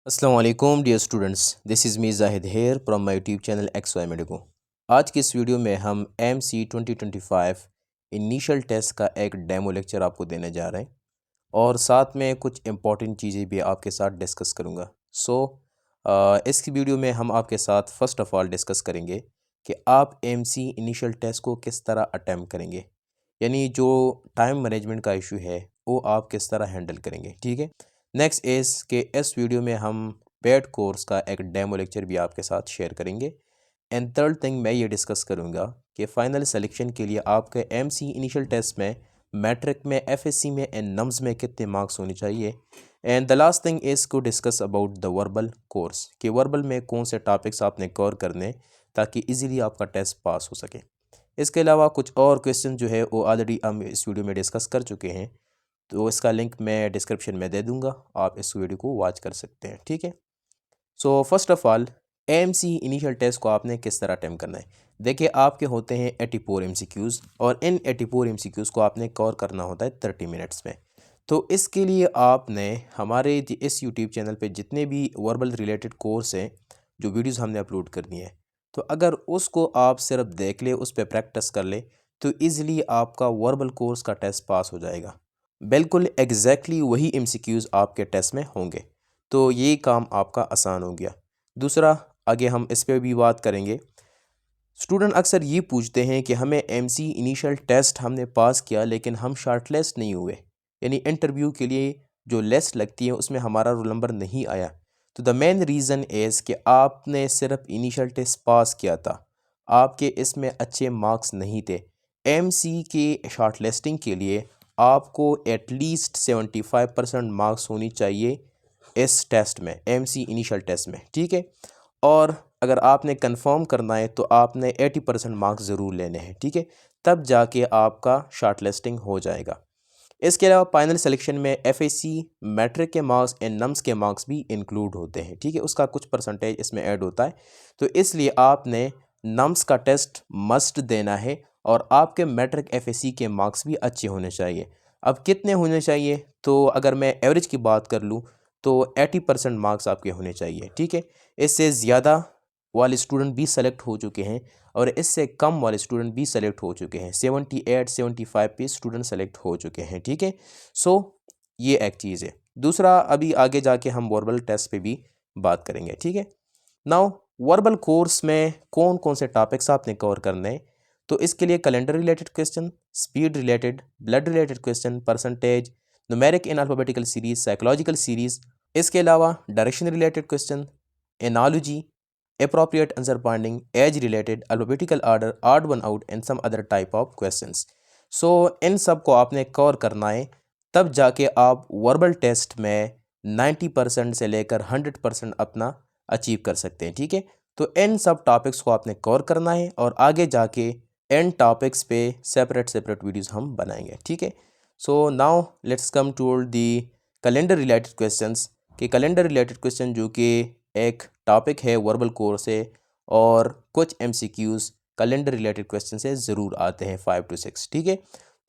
अस्सलाम वालेकुम dear students, this is me Zahid here from my YouTube channel X Y Medico. आज की इस वीडियो में हम MC 2025 इनिशियल टेस्ट का एक डेमो लेक्चर आपको देने जा रहे हैं और साथ में कुछ इम्पॉर्टेंट चीज़ें भी आपके साथ डिस्कस करूँगा। इस वीडियो में हम आपके साथ फ़र्स्ट ऑफ़ ऑल डिस्कस करेंगे कि आप MC इनिशियल टेस्ट को किस तरह अटैम्प्ट करेंगे, यानी जो टाइम मैनेजमेंट का इशू है वो आप किस तरह हैंडल करेंगे। ठीक है। नेक्स्ट इज़ के इस वीडियो में हम पेड कोर्स का एक डेमो लेक्चर भी आपके साथ शेयर करेंगे। एंड थर्ड थिंग मैं ये डिस्कस करूँगा कि फ़ाइनल सिलेक्शन के लिए आपके MC इनिशियल टेस्ट में मैट्रिक में, FSC में एंड नम्स में कितने मार्क्स होने चाहिए। And the last thing is to discuss about the verbal course कि वर्बल में कौन से टॉपिक्स आपने कवर करने ताकि इजीली आपका टेस्ट पास हो सके। इसके अलावा कुछ और क्वेश्चन जो है वो ऑलरेडी हम इस वीडियो में डिस्कस कर चुके हैं, तो इसका लिंक मैं डिस्क्रिप्शन में दे दूंगा, आप इस वीडियो को वॉच कर सकते हैं। ठीक है। So first of all MC initial test को आपने किस तरह अटेम्प्ट करना है। देखिए, आपके होते हैं 84 MCQs और इन 84 MCQs को आपने कवर करना होता है 30 मिनट्स में। तो इसके लिए आपने हमारे इस यूट्यूब चैनल पे जितने भी वर्बल रिलेटेड कोर्स हैं, जो वीडियोस हमने अपलोड करनी है, तो अगर उसको आप सिर्फ देख ले, उस पर प्रैक्टिस कर ले, तो ईज़िली आपका वर्बल कोर्स का टेस्ट पास हो जाएगा। बिल्कुल एग्जैक्टली वही MCQs आपके टेस्ट में होंगे, तो ये काम आपका आसान हो गया। दूसरा, आगे हम इस पर भी बात करेंगे। स्टूडेंट अक्सर ये पूछते हैं कि हमें MC इनिशियल टेस्ट हमने पास किया लेकिन हम शॉर्टलिस्ट नहीं हुए, यानी इंटरव्यू के लिए जो लिस्ट लगती है उसमें हमारा रोल नंबर नहीं आया। तो द मेन रीज़न इज़ कि आपने सिर्फ इनिशियल टेस्ट पास किया था, आपके इसमें अच्छे मार्क्स नहीं थे। MC के शॉर्टलिस्टिंग के लिए आपको एटलीस्ट 75% मार्क्स होनी चाहिए इस टेस्ट में, MC इनिशियल टेस्ट में। ठीक है। और अगर आपने कंफर्म करना है तो आपने 80% मार्क्स ज़रूर लेने हैं। ठीक है। तब जाके आपका शॉर्ट लिस्टिंग हो जाएगा। इसके अलावा फाइनल सिलेक्शन में FSC, मैट्रिक के मार्क्स एंड नम्स के मार्क्स भी इंक्लूड होते हैं। ठीक है। उसका कुछ परसेंटेज इसमें ऐड होता है, तो इसलिए आपने नम्स का टेस्ट मस्ट देना है और आपके मैट्रिक FSC के मार्क्स भी अच्छे होने चाहिए। अब कितने होने चाहिए, तो अगर मैं एवरेज की बात कर लूँ तो 80% मार्क्स आपके होने चाहिए। ठीक है। इससे ज़्यादा वाले स्टूडेंट भी सेलेक्ट हो चुके हैं और इससे कम वाले स्टूडेंट भी सेलेक्ट हो चुके हैं। 78 75 पे स्टूडेंट सेलेक्ट हो चुके हैं। ठीक है। सो ये एक चीज़ है। दूसरा, अभी आगे जाके हम वर्बल टेस्ट पे भी बात करेंगे। ठीक है। नाउ वर्बल कोर्स में कौन कौन से टॉपिक्स आपने कवर करने हैं, तो इसके लिए calendar related question, speed related, blood related question, percentage, numeric in alphabetical series, psychological series, इसके अलावा direction related question, analogy, appropriate answer finding, age related, alphabetical order, odd one out and some other type of questions. So इन सब को आपने cover करना है, तब जाके आप वर्बल टेस्ट में 90% से लेकर 100% अपना अचीव कर सकते हैं। ठीक है। तो इन सब टॉपिक्स को आपने कवर करना है और आगे जाके इन टॉपिक्स पे सेपरेट सेपरेट वीडियोस हम बनाएंगे। ठीक है। So now let's come to the calendar related questions. कि कैलेंडर रिलेटेड क्वेश्चन जो कि एक टॉपिक है वर्बल कोर्स से, और कुछ MCQs कैलेंडर रिलेटेड क्वेश्चन से ज़रूर आते हैं 5 to 6। ठीक है।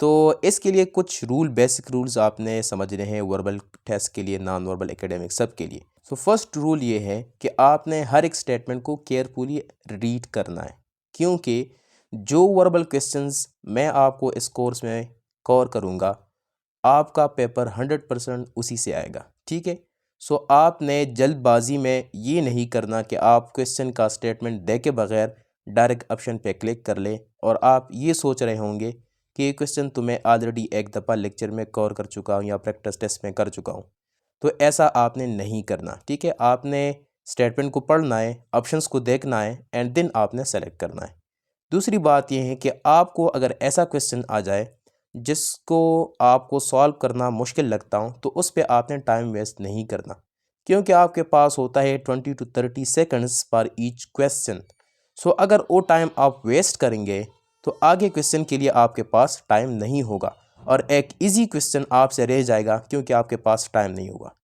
तो इसके लिए कुछ रूल, बेसिक रूल्स आपने समझने हैं वर्बल टेस्ट के लिए, नॉन वर्बल एकेडमिक सब के लिए। तो फर्स्ट रूल ये है कि आपने हर एक स्टेटमेंट को केयरफुली रीड करना है, क्योंकि जो वर्बल क्वेश्चंस मैं आपको इस कोर्स में कवर करूँगा, आपका पेपर 100% उसी से आएगा। ठीक है। सो आपने जल्दबाजी में ये नहीं करना कि आप क्वेश्चन का स्टेटमेंट दे के बगैर डायरेक्ट ऑप्शन पे क्लिक कर ले और आप ये सोच रहे होंगे कि ये क्वेश्चन तो मैं ऑलरेडी एक दफ़ा लेक्चर में कवर कर चुका हूँ या प्रैक्टिस टेस्ट में कर चुका हूँ। तो ऐसा आपने नहीं करना। ठीक है। आपने स्टेटमेंट को पढ़ना है, ऑप्शंस को देखना है एंड देन आपने सेलेक्ट करना है। दूसरी बात यह है कि आपको अगर ऐसा क्वेश्चन आ जाए जिसको आपको सॉल्व करना मुश्किल लगता हो, तो उस पे आपने टाइम वेस्ट नहीं करना, क्योंकि आपके पास होता है 20 to 30 सेकंड्स पर ईच क्वेश्चन। सो अगर वो टाइम आप वेस्ट करेंगे तो आगे क्वेश्चन के लिए आपके पास टाइम नहीं होगा और एक इजी क्वेश्चन आपसे रह जाएगा क्योंकि आपके पास टाइम नहीं होगा।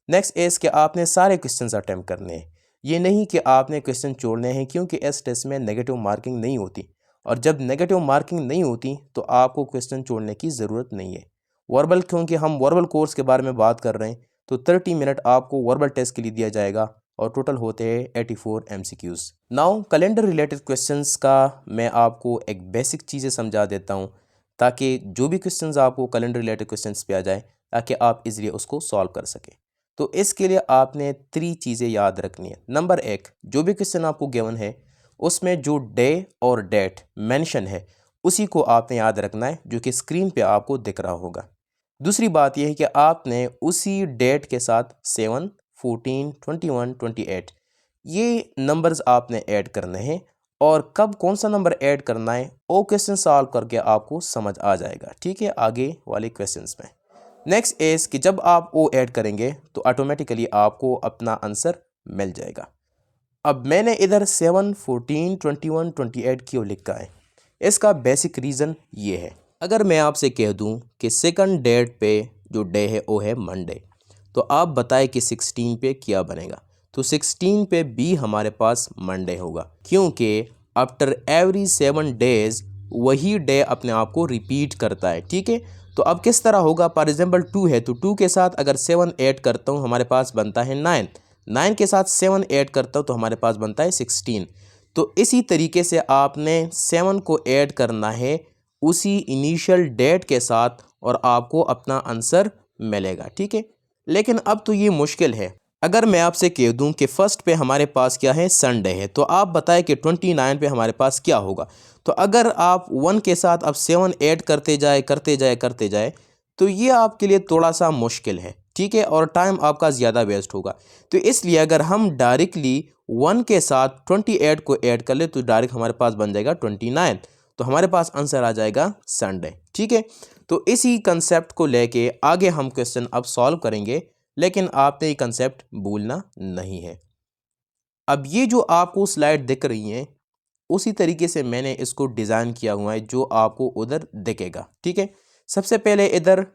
नेक्स्ट इज़ कि आपने सारे क्वेश्चंस अटैम्प्ट करने हैं। ये नहीं कि आपने क्वेश्चन छोड़ने हैं, क्योंकि इस टेस्ट में नेगेटिव मार्किंग नहीं होती, और जब नेगेटिव मार्किंग नहीं होती तो आपको क्वेश्चन छोड़ने की ज़रूरत नहीं है। वर्बल, क्योंकि हम वर्बल कोर्स के बारे में बात कर रहे हैं, तो 30 मिनट आपको वर्बल टेस्ट के लिए दिया जाएगा और टोटल होते हैं 84 MCQs। Now calendar related questions का मैं आपको एक बेसिक चीज़ें समझा देता हूँ ताकि जो भी क्वेश्चंस आपको कैलेंडर रिलेटेड क्वेश्चंस पे आ जाए ताकि आप इजीली उसको सॉल्व कर सकें। तो इसके लिए आपने 3 चीज़ें याद रखनी है। नंबर 1, जो भी क्वेश्चन आपको गिवन है उसमें जो डे और डेट मेंशन है उसी को आपने याद रखना है, जो कि स्क्रीन पे आपको दिख रहा होगा। दूसरी बात यह है कि आपने उसी डेट के साथ 7, 14, 21, 28 ये नंबर्स आपने ऐड करने हैं और कब कौन सा नंबर ऐड करना है वो क्वेश्चन सॉल्व करके आपको समझ आ जाएगा। ठीक है, आगे वाले क्वेश्चंस में नेक्स्ट इज कि जब आप वो ऐड करेंगे तो ऑटोमेटिकली आपको अपना आंसर मिल जाएगा। अब मैंने इधर 7, 14, 21, 28 क्यों लिखा है, इसका बेसिक रीज़न ये है। अगर मैं आपसे कह दूं कि सेकंड डेट पे जो डे है वो है मंडे, तो आप बताएं कि 16 पे क्या बनेगा। तो 16 पे भी हमारे पास मंडे होगा, क्योंकि आफ्टर एवरी 7 डेज वही डे अपने आप को रिपीट करता है। ठीक है, तो अब किस तरह होगा, फॉर एग्जाम्पल 2 है तो 2 के साथ अगर 7 ऐड करता हूँ हमारे पास बनता है 9, 9 के साथ 7 ऐड करता हूँ तो हमारे पास बनता है 16। तो इसी तरीके से आपने 7 को ऐड करना है उसी इनिशियल डेट के साथ और आपको अपना आंसर मिलेगा। ठीक है, लेकिन अब तो ये मुश्किल है। अगर मैं आपसे कह दूं कि फर्स्ट पे हमारे पास क्या है, संडे है, तो आप बताएं कि 29 पे हमारे पास क्या होगा। तो अगर आप 1 के साथ अब 7 ऐड करते जाए तो ये आपके लिए थोड़ा सा मुश्किल है। ठीक है, और टाइम आपका ज़्यादा वेस्ट होगा। तो इसलिए अगर हम डायरेक्टली 1 के साथ 28 को ऐड कर ले तो डायरेक्ट हमारे पास बन जाएगा 29, तो हमारे पास आंसर आ जाएगा संडे। ठीक है, तो इसी कंसेप्ट को लेके आगे हम क्वेश्चन अब सॉल्व करेंगे, लेकिन आपने ये कंसेप्ट भूलना नहीं है। अब ये जो आपको स्लाइड दिख रही हैं उसी तरीके से मैंने इसको डिज़ाइन किया हुआ है जो आपको उधर दिखेगा। ठीक है, सबसे पहले इधर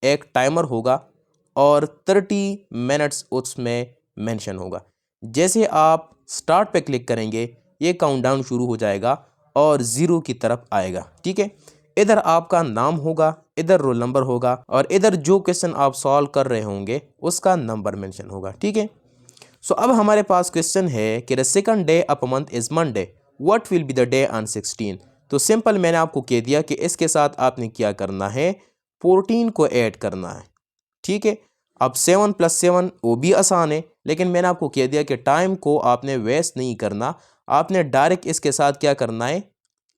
एक टाइमर होगा और 30 मिनट्स उसमें मेंशन होगा। जैसे आप स्टार्ट पे क्लिक करेंगे ये काउंटडाउन शुरू हो जाएगा और 0 की तरफ आएगा। ठीक है, इधर आपका नाम होगा, इधर रोल नंबर होगा और इधर जो क्वेश्चन आप सॉल्व कर रहे होंगे उसका नंबर मेंशन होगा। ठीक है, सो अब हमारे पास क्वेश्चन है कि the second day of a month is Monday, what will be the day on 16। तो सिंपल मैंने आपको कह दिया कि इसके साथ आपने क्या करना है, 14 को ऐड करना है। ठीक है, अब 7 + 7 वो भी आसान है, लेकिन मैंने आपको कह दिया कि टाइम को आपने वेस्ट नहीं करना, आपने डायरेक्ट इसके साथ क्या करना है,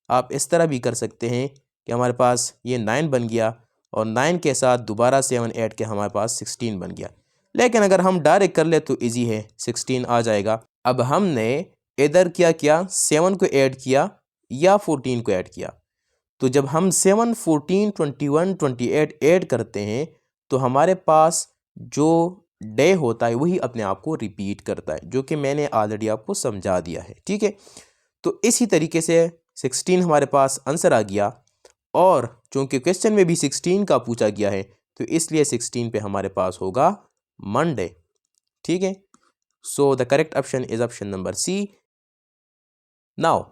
आप इस तरह भी कर सकते हैं कि हमारे पास ये 9 बन गया और 9 के साथ दोबारा 7 ऐड के हमारे पास 16 बन गया। लेकिन अगर हम डायरेक्ट कर ले तो इजी है, 16 आ जाएगा। अब हमने इधर क्या किया, 7 को ऐड किया या 14 को ऐड किया। तो जब हम 7, 14, 21, 28 ऐड करते हैं तो हमारे पास जो डे होता है वही अपने आप को रिपीट करता है, जो कि मैंने ऑलरेडी आपको समझा दिया है। ठीक है, तो इसी तरीके से 16 हमारे पास आंसर आ गया और चूंकि क्वेश्चन में भी 16 का पूछा गया है तो इसलिए 16 पे हमारे पास होगा मंडे। ठीक है, so the correct option is option number C. Now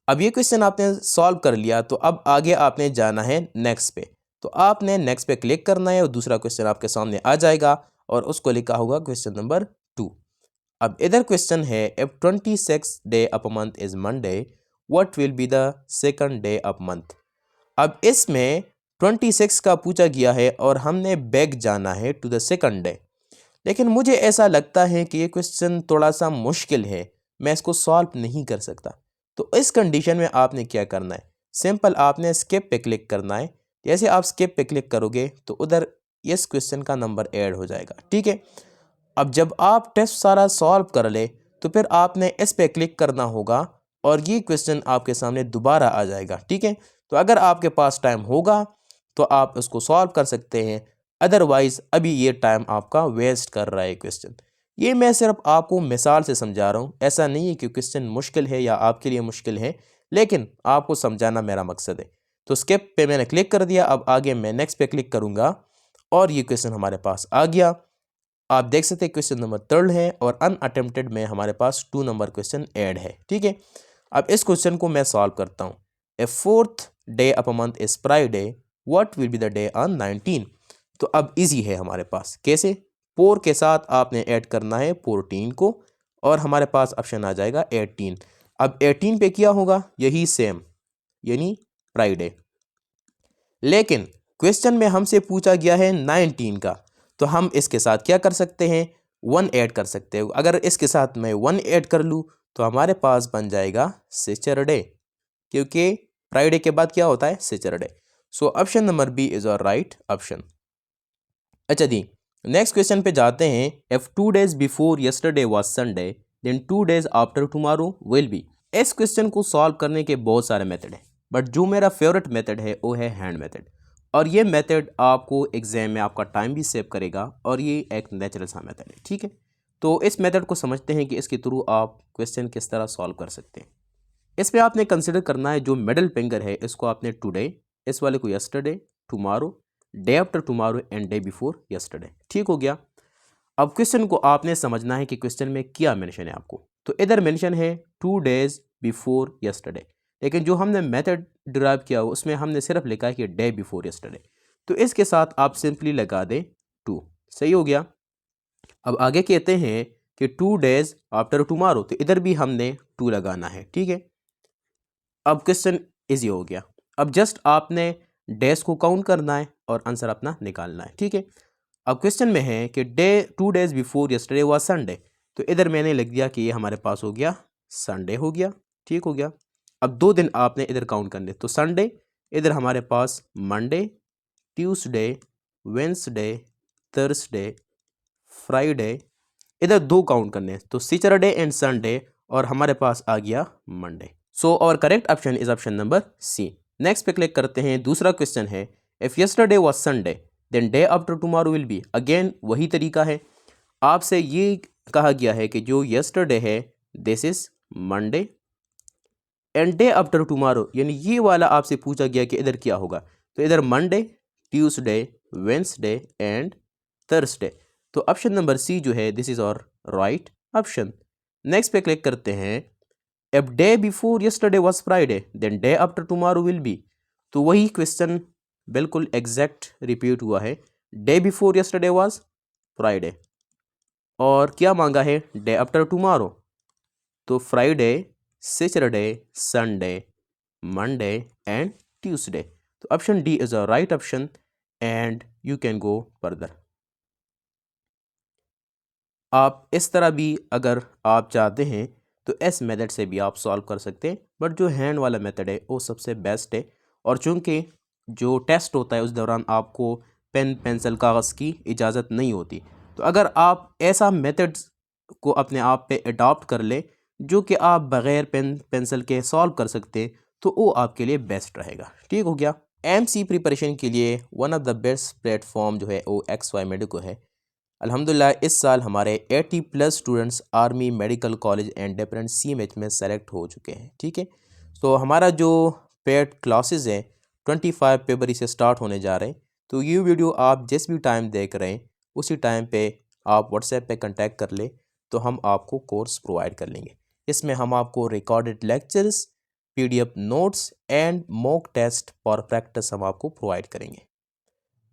अब ये क्वेश्चन आपने सॉल्व कर लिया तो अब आगे आपने जाना है नेक्स्ट पे। तो आपने नेक्स्ट पे क्लिक करना है और दूसरा क्वेश्चन आपके सामने आ जाएगा और उसको लिखा होगा क्वेश्चन नंबर 2। अब इधर क्वेश्चन है, if 26 day of a month is Monday, what will be the second day of month. अब इसमें 26 का पूछा गया है और हमने बैक जाना है टू द सेकंड डे, लेकिन मुझे ऐसा लगता है कि ये क्वेश्चन थोड़ा सा मुश्किल है, मैं इसको सॉल्व नहीं कर सकता। तो इस कंडीशन में आपने क्या करना है, सिंपल आपने स्किप पे क्लिक करना है। जैसे आप स्किप पे क्लिक करोगे तो उधर इस क्वेश्चन का नंबर ऐड हो जाएगा। ठीक है, अब जब आप टेस्ट सारा सॉल्व कर ले तो फिर आपने इस पे क्लिक करना होगा और ये क्वेश्चन आपके सामने दोबारा आ जाएगा। ठीक है, तो अगर आपके पास टाइम होगा तो आप इसको सॉल्व कर सकते हैं, अदरवाइज अभी ये टाइम आपका वेस्ट कर रहा है क्वेश्चन। ये मैं सिर्फ आपको मिसाल से समझा रहा हूँ, ऐसा नहीं है कि क्वेश्चन मुश्किल है या आपके लिए मुश्किल है, लेकिन आपको समझाना मेरा मकसद है। तो स्किप पे मैंने क्लिक कर दिया, अब आगे मैं नेक्स्ट पे क्लिक करूँगा और ये क्वेश्चन हमारे पास आ गया। आप देख सकते हैं क्वेश्चन नंबर 3 है और अनअटेम्प्टेड में हमारे पास 2 नंबर क्वेश्चन ऐड है। ठीक है, अब इस क्वेश्चन को मैं सॉल्व करता हूँ। A fourth day of a month is Friday, what will be the day on 19। तो अब इजी है हमारे पास, कैसे, 4 के साथ आपने ऐड करना है 14 को और हमारे पास ऑप्शन आ जाएगा 18। अब 18 पे क्या होगा, यही सेम यानी फ्राइडे। लेकिन क्वेश्चन में हमसे पूछा गया है 19 का, तो हम इसके साथ क्या कर सकते हैं, 1 ऐड कर सकते हैं। अगर इसके साथ मैं 1 ऐड कर लूँ तो हमारे पास बन जाएगा सैटरडे, क्योंकि फ्राइडे के बाद क्या होता है, Saturday. So option number B is our right option. अच्छा जी, नेक्स्ट क्वेश्चन पे जाते हैं। If 2 days before yesterday was Sunday then 2 days after tomorrow will be. इस क्वेश्चन को सॉल्व करने के बहुत सारे मेथड हैं, बट जो मेरा फेवरेट मेथड है वो है हैंड मेथड। और ये मेथड आपको एग्जाम में आपका टाइम भी सेव करेगा और ये एक नेचुरल सा मेथड है, ठीक है। तो इस मेथड को समझते हैं कि इसके थ्रू आप क्वेश्चन किस तरह सॉल्व कर सकते हैं। इसमें आपने कंसिडर करना है जो मिडल फिंगर है इसको आपने टुडे, इस वाले को yesterday, tomorrow, day after tomorrow and day before yesterday, ठीक हो गया। अब क्वेश्चन को आपने समझना है कि क्वेश्चन में क्या मेंशन है आपको। तो इधर मेंशन है 2 days बिफोर यस्टरडे, लेकिन जो हमने मेथड डिराइव किया हो उसमें हमने सिर्फ लिखा है कि डे बिफोर यस्टरडे, तो इसके साथ आप सिंपली लगा दें 2, सही हो गया। अब आगे कहते हैं कि 2 days आफ्टर टुमारो, तो इधर भी हमने 2 लगाना है, ठीक है। अब क्वेश्चन इजी हो गया। अब जस्ट आपने डेज को काउंट करना है और आंसर अपना निकालना है, ठीक है। अब क्वेश्चन में है कि 2 days before yesterday was Sunday, तो इधर मैंने लिख दिया कि ये हमारे पास हो गया संडे हो गया, ठीक हो गया। अब 2 दिन आपने इधर काउंट करने, तो संडे इधर हमारे पास Monday, Tuesday, Wednesday, Thursday, Friday, इधर 2 काउंट करने, तो सैटरडे एंड संडे, और हमारे पास आ गया मंडे। सो और correct option is option number C. Next पे क्लिक करते हैं। दूसरा क्वेश्चन है if yesterday was Sunday then day after tomorrow will be. Again वही तरीका है, आपसे ये कहा गया है कि जो यस्टरडे है this is Monday and day after tomorrow, यानी ये वाला आपसे पूछा गया कि इधर क्या होगा, तो इधर Monday, Tuesday, Wednesday and Thursday. तो ऑप्शन नंबर सी जो है this is our right option. Next पे क्लिक करते हैं। If day before yesterday was Friday then day after tomorrow will be. तो वही क्वेश्चन बिल्कुल एग्जैक्ट रिपीट हुआ है, day before yesterday was Friday और क्या मांगा है, डे आफ्टर टुमारो। तो Friday, Saturday, Sunday, Monday and Tuesday. तो option D is a right option and you can go further. आप इस तरह भी अगर आप चाहते हैं तो इस मेथड से भी आप सॉल्व कर सकते हैं, बट जो हैंड वाला मेथड है वो सबसे बेस्ट है। और चूंकि जो टेस्ट होता है उस दौरान आपको पेन पेंसिल कागज़ की इजाज़त नहीं होती, तो अगर आप ऐसा मेथड को अपने आप पे अडॉप्ट कर ले जो कि आप बग़ैर पेन पेंसिल के सॉल्व कर सकते हैं, तो वो आपके लिए बेस्ट रहेगा, ठीक हो गया। एमसी प्रिपरेशन के लिए one of the best platform जो है वो XY मेडिको है। अल्हम्दुलिल्लाह इस साल हमारे 80+ students army, medical college and different CMH में सेलेक्ट हो चुके हैं, ठीक है। तो हमारा जो पेड क्लासेस हैं 25 फरवरी से स्टार्ट होने जा रहे हैं। तो ये वीडियो आप जिस भी टाइम देख रहे हैं उसी टाइम पे आप व्हाट्सएप पे कांटेक्ट कर ले, तो हम आपको कोर्स प्रोवाइड कर लेंगे। इसमें हम आपको recorded lectures, PDF notes and mock test for practice हम आपको प्रोवाइड करेंगे।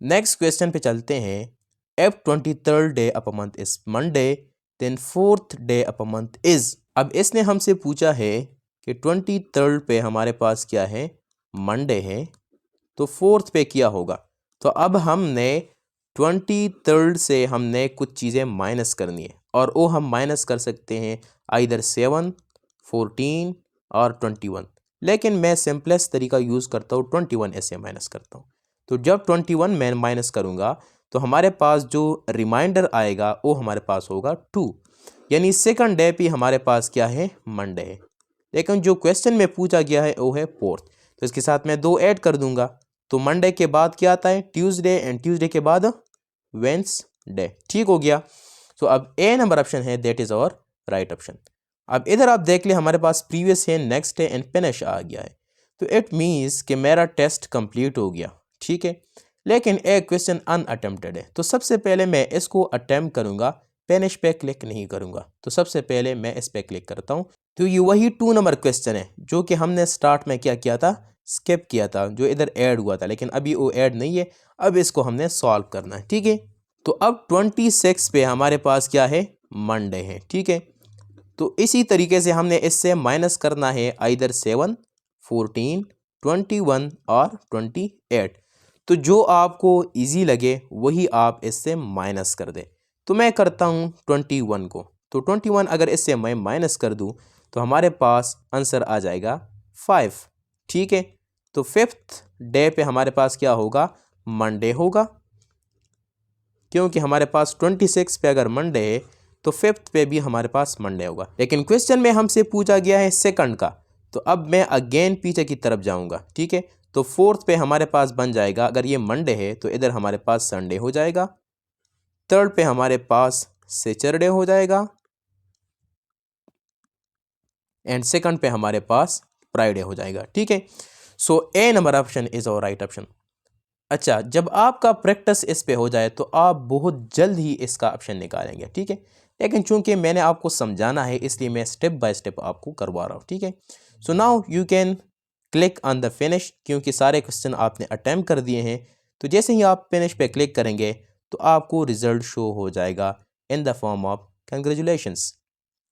नेक्स्ट क्वेश्चन पे चलते हैं। If 23rd day of a month is Monday, then 4th day of a month is। अब इसने हमसे पूछा है कि 23rd पे हमारे पास क्या है, मंडे है, तो 4th पे क्या होगा। तो अब हमने 23rd से हमने कुछ चीज़ें माइनस करनी है, और वो हम माइनस कर सकते हैं आइदर 7, 14 और 21, लेकिन मैं सिंपलेस्ट तरीका यूज़ करता हूँ 21 ऐसे माइनस करता हूँ। तो जब 21 मैं माइनस करूँगा तो हमारे पास जो रिमाइंडर आएगा वो हमारे पास होगा 2, यानी सेकंड डे पे हमारे पास क्या है, मंडे है। लेकिन जो क्वेश्चन में पूछा गया है वो है 4th, तो इसके साथ मैं 2 ऐड कर दूंगा। तो मंडे के बाद क्या आता है, ट्यूसडे, एंड ट्यूसडे के बाद वेंसडे, ठीक हो गया। तो अब ए नंबर ऑप्शन है that is our right option. अब इधर आप देख ले हमारे पास प्रीवियस है, नेक्स्ट है एंड फिनिश आ गया है, तो इट मीन्स कि मेरा टेस्ट कंप्लीट हो गया, ठीक है। लेकिन एक क्वेश्चन अनअटेम्प्टेड है, तो सबसे पहले मैं इसको अटेम्प्ट करूंगा, फिनिश पे क्लिक नहीं करूंगा। तो सबसे पहले मैं इस पे क्लिक करता हूं। तो ये वही 2 नंबर क्वेश्चन है जो कि हमने स्टार्ट में क्या किया था, स्किप किया था, जो इधर ऐड हुआ था, लेकिन अभी वो ऐड नहीं है। अब इसको हमने सॉल्व करना है, ठीक है। तो अब 26 पे हमारे पास क्या है, मंडे है, ठीक है। तो इसी तरीके से हमने इससे माइनस करना है आइदर 7, 14, 21 और 28। तो जो आपको इजी लगे वही आप इससे माइनस कर दे। तो मैं करता हूँ 21 को, तो 21 अगर इससे मैं माइनस कर दूँ तो हमारे पास आंसर आ जाएगा 5, ठीक है। तो 5th डे पे हमारे पास क्या होगा, मंडे होगा, क्योंकि हमारे पास 26 पे अगर मंडे है तो 5th पे भी हमारे पास मंडे होगा। लेकिन क्वेश्चन में हमसे पूछा गया है सेकंड का, तो अब मैं अगेन पीछे की तरफ जाऊंगा, ठीक है। तो 4th पे हमारे पास बन जाएगा, अगर ये मंडे है तो इधर हमारे पास संडे हो जाएगा। 3rd पे हमारे पास सैटरडे हो जाएगा एंड सेकंड पे हमारे पास फ्राइडे हो जाएगा, ठीक है। So A number option is our right option. अच्छा, जब आपका प्रैक्टिस इस पे हो जाए तो आप बहुत जल्द ही इसका ऑप्शन निकालेंगे, ठीक है। लेकिन चूंकि मैंने आपको समझाना है इसलिए मैं स्टेप बाय स्टेप आपको करवा रहा हूँ, ठीक है। So now you can click on the finish, क्योंकि सारे क्वेश्चन आपने अटैम्प्ट कर दिए हैं। तो जैसे ही आप फिनिश पे क्लिक करेंगे तो आपको रिजल्ट शो हो जाएगा in the form of congratulations.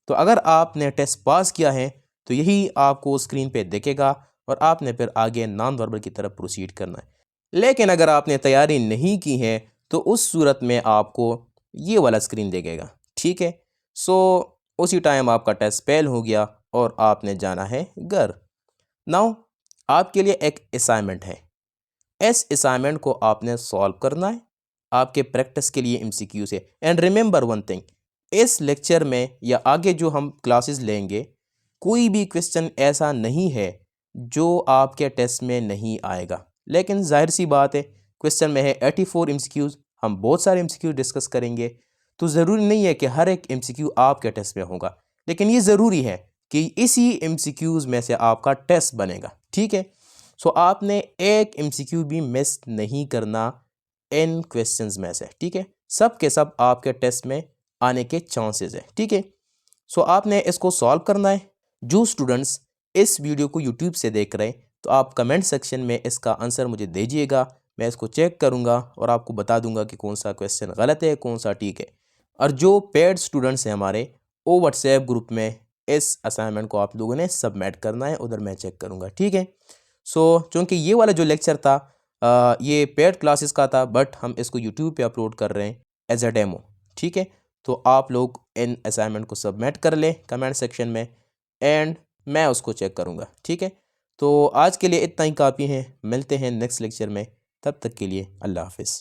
तो अगर आपने टेस्ट पास किया है तो यही आपको स्क्रीन पे दिखेगा और आपने फिर आगे नॉन वर्बल की तरफ प्रोसीड करना है। लेकिन अगर आपने तैयारी नहीं की है तो उस सूरत में आपको ये वाला स्क्रीन दिखेगा, ठीक है। सो उसी टाइम आपका टेस्ट फेल हो गया और आपने जाना है घर। नाउ आपके लिए एक असाइनमेंट है, इस असाइनमेंट को आपने सॉल्व करना है आपके प्रैक्टिस के लिए एमसीक्यू से। एंड रिमेंबर वन थिंग, इस लेक्चर में या आगे जो हम क्लासेस लेंगे कोई भी क्वेश्चन ऐसा नहीं है जो आपके टेस्ट में नहीं आएगा। लेकिन जाहिर सी बात है, क्वेश्चन में है 84 एमसीक्यूज़, हम बहुत सारे एमसीक्यू डिस्कस करेंगे, तो ज़रूरी नहीं है कि हर एक एमसीक्यू आपके टेस्ट में होगा। लेकिन ये ज़रूरी है कि इसी एमसीक्यूज़ में से आपका टेस्ट बनेगा, ठीक है। सो आपने एक एमसीक्यू भी मिस नहीं करना इन क्वेश्चंस में से, ठीक है। सब के सब आपके टेस्ट में आने के चांसेस है, ठीक है। सो आपने इसको सॉल्व करना है। जो स्टूडेंट्स इस वीडियो को यूट्यूब से देख रहे हैं तो आप कमेंट सेक्शन में इसका आंसर मुझे दीजिएगा, मैं इसको चेक करूंगा और आपको बता दूंगा कि कौन सा क्वेश्चन गलत है कौन सा ठीक है। और जो पेड स्टूडेंट्स हैं हमारे, वो व्हाट्सएप ग्रुप में इस असाइनमेंट को आप लोगों ने सबमिट करना है, उधर मैं चेक करूँगा, ठीक है। सो चूँकि ये वाला जो लेक्चर था ये पेड क्लासेस का था, बट हम इसको यूट्यूब पे अपलोड कर रहे हैं एज अ डेमो, ठीक है। तो आप लोग इन असाइनमेंट को सबमिट कर लें कमेंट सेक्शन में एंड मैं उसको चेक करूँगा, ठीक है। तो आज के लिए इतना ही काफ़ी है, मिलते हैं नेक्स्ट लेक्चर में, तब तक के लिए अल्लाह हाफिज़।